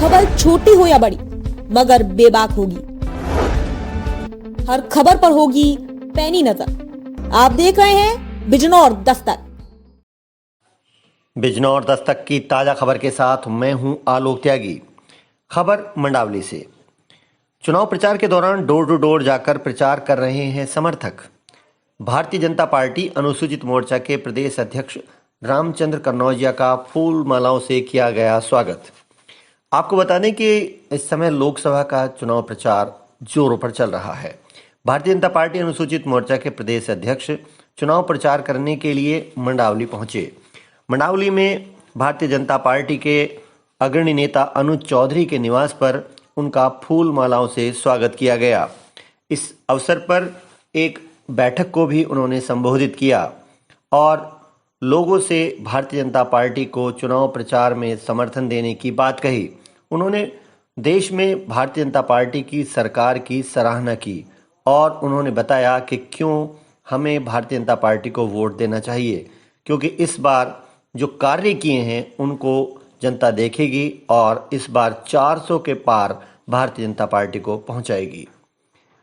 खबर छोटी हो या बड़ी मगर बेबाक होगी। हर खबर पर होगी पैनी नजर। आप देख रहे हैं बिजनौर दस्तक। बिजनौर दस्तक की ताजा खबर के साथ मैं हूं आलोक त्यागी। खबर मंडावली से। चुनाव प्रचार के दौरान डोर टू डोर जाकर प्रचार कर रहे हैं समर्थक। भारतीय जनता पार्टी अनुसूचित मोर्चा के प्रदेश अध्यक्ष रामचंद्र कन्नौजिया का फूल मालाओं से किया गया स्वागत। आपको बता दें कि इस समय लोकसभा का चुनाव प्रचार जोरों पर चल रहा है। भारतीय जनता पार्टी अनुसूचित मोर्चा के प्रदेश अध्यक्ष चुनाव प्रचार करने के लिए मंडावली पहुंचे। मंडावली में भारतीय जनता पार्टी के अग्रणी नेता अनुज चौधरी के निवास पर उनका फूल मालाओं से स्वागत किया गया। इस अवसर पर एक बैठक को भी उन्होंने संबोधित किया और लोगों से भारतीय जनता पार्टी को चुनाव प्रचार में समर्थन देने की बात कही। उन्होंने देश में भारतीय जनता पार्टी की सरकार की सराहना की और उन्होंने बताया कि क्यों हमें भारतीय जनता पार्टी को वोट देना चाहिए, क्योंकि इस बार जो कार्य किए हैं उनको जनता देखेगी और इस बार 400 के पार भारतीय जनता पार्टी को पहुंचाएगी।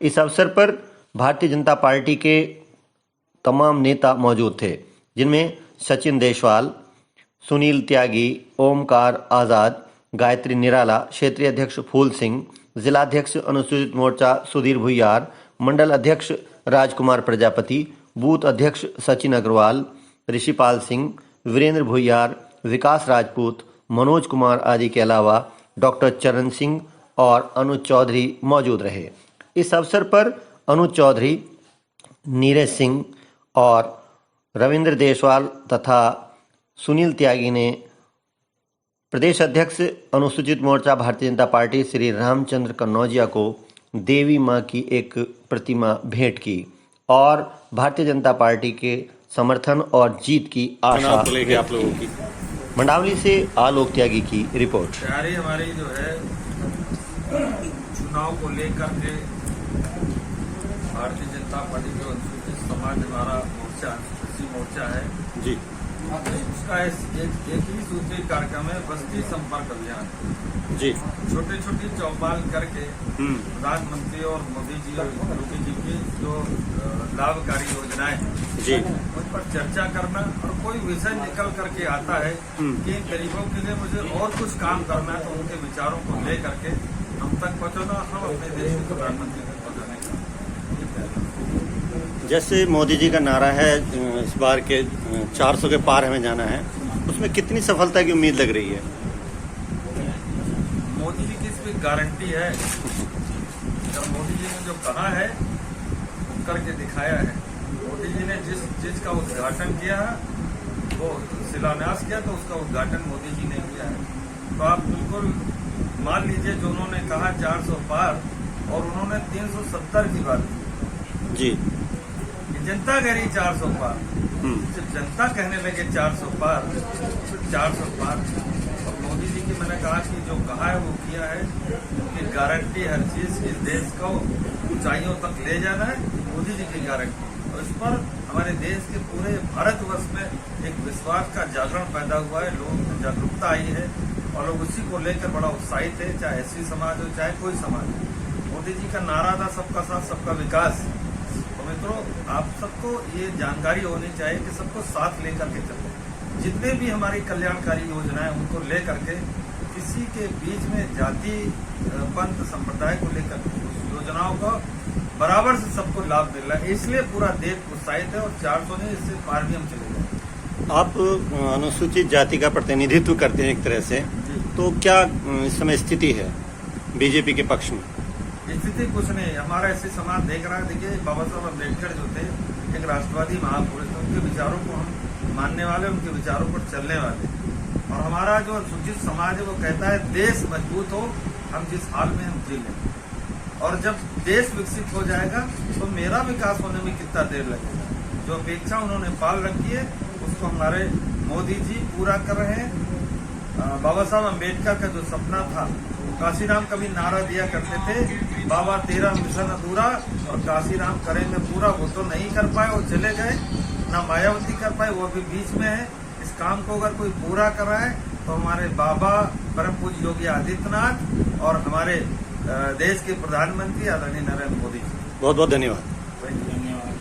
इस अवसर पर भारतीय जनता पार्टी के तमाम नेता मौजूद थे, जिनमें सचिन देशवाल, सुनील त्यागी, ओमकार आज़ाद, गायत्री निराला, क्षेत्रीय अध्यक्ष फूल सिंह, जिलाध्यक्ष अनुसूचित मोर्चा सुधीर भुइयार, मंडल अध्यक्ष राजकुमार प्रजापति, बूथ अध्यक्ष सचिन अग्रवाल, ऋषिपाल सिंह, वीरेंद्र भुइयार, विकास राजपूत, मनोज कुमार आदि के अलावा डॉक्टर चरण सिंह और अनुज चौधरी मौजूद रहे। इस अवसर पर अनुज चौधरी, नीरज सिंह और रविंद्र देशवाल तथा सुनील त्यागी ने प्रदेश अध्यक्ष अनुसूचित मोर्चा भारतीय जनता पार्टी श्री रामचंद्र कन्नौजिया को देवी मां की एक प्रतिमा भेंट की और भारतीय जनता पार्टी के समर्थन और जीत की आशा आप लोगों की। मंडावली से आलोक त्यागी की रिपोर्ट। तैयारी हमारी जो है चुनाव को लेकर के भारतीय जनता पार्टी जो अनुसूचित समाज हमारा मोर्चा कृषि मोर्चा है जी, उसका एक ही सूत्री कार्यक्रम है, बस्ती संपर्क अभियान जी। छोटे छोटे चौपाल करके प्रधानमंत्री और मोदी जी और योगी जी की जो लाभकारी योजनाएं जी, उन पर चर्चा करना और कोई विषय निकल करके आता है कि गरीबों के लिए मुझे और कुछ काम करना है तो उनके विचारों को ले करके हम तक पहुंचाना, हम अपने देश के प्रधानमंत्री तक पहुंचाने का। जैसे मोदी जी का नारा है इस बार के 400 के पार हमें जाना है, उसमें कितनी सफलता की उम्मीद लग रही है? मोदी जी की इसमें गारंटी है। जब मोदी जी ने जो कहा है वो करके दिखाया है। मोदी जी ने जिस चीज का उद्घाटन किया है, वो शिलान्यास किया तो उसका उद्घाटन मोदी जी ने किया है। तो आप बिल्कुल मान लीजिए जो उन्होंने कहा 400 पार और उन्होंने 370 की बात की जी। जनता कह रही 400 पार, जब जनता कहने लगे 400 पार, 400 पार। और मोदी जी की मैंने कहा कि जो कहा है वो किया है कि गारंटी हर चीज की देश को ऊंचाइयों तक ले जाना है, मोदी जी की गारंटी। और इस पर हमारे देश के पूरे भारतवर्ष में एक विश्वास का जागरण पैदा हुआ है, लोगों में जागरूकता आई है और लोग उसी को लेकर बड़ा उत्साहित है, चाहे एससी समाज हो चाहे कोई समाज हो। मोदी जी का नारा था सबका साथ सबका विकास। तो मित्रों, आप सबको ये जानकारी होनी चाहिए कि सबको साथ लेकर के चलो। जितने भी हमारी कल्याणकारी योजनाएं उनको लेकर के किसी के बीच में जाति पंथ संप्रदाय को लेकर योजनाओं का बराबर से सबको लाभ मिल रहा है, इसलिए पूरा देश उत्साहित है और 400 नहीं इससे पार भी हम चले गए। आप अनुसूचित जाति का प्रतिनिधित्व करते हैं एक तरह से, तो क्या इस समय स्थिति है बीजेपी के पक्ष में? स्थिति कुछ नहीं, हमारा ऐसे समाज देख रहा है। देखिए, बाबा साहब अम्बेडकर जो थे एक राष्ट्रवादी महापुरुष थे, उनके विचारों को हम मानने वाले, उनके विचारों पर चलने वाले। और हमारा जो अनुसूचित समाज है वो कहता है देश मजबूत हो, हम जिस हाल में हम जी लें। और जब देश विकसित हो जाएगा तो मेरा विकास होने में कितना देर लगेगा। जो अपेक्षा उन्होंने पाल रखी है उसको हमारे मोदी जी पूरा कर रहे हैं। बाबा साहब अम्बेडकर का जो सपना था, काशीराम कभी नारा दिया करते थे, बाबा तेरा मिशन अधूरा और काशीराम करेंगे पूरा। वो तो नहीं कर पाए, वो चले गए, ना मायावती कर पाए, वो अभी बीच में है। इस काम को अगर कोई पूरा कर रहा है तो हमारे बाबा परम पूज्य योगी आदित्यनाथ और हमारे देश के प्रधानमंत्री आदरणीय नरेंद्र मोदी जी। बहुत बहुत धन्यवाद। धन्यवाद।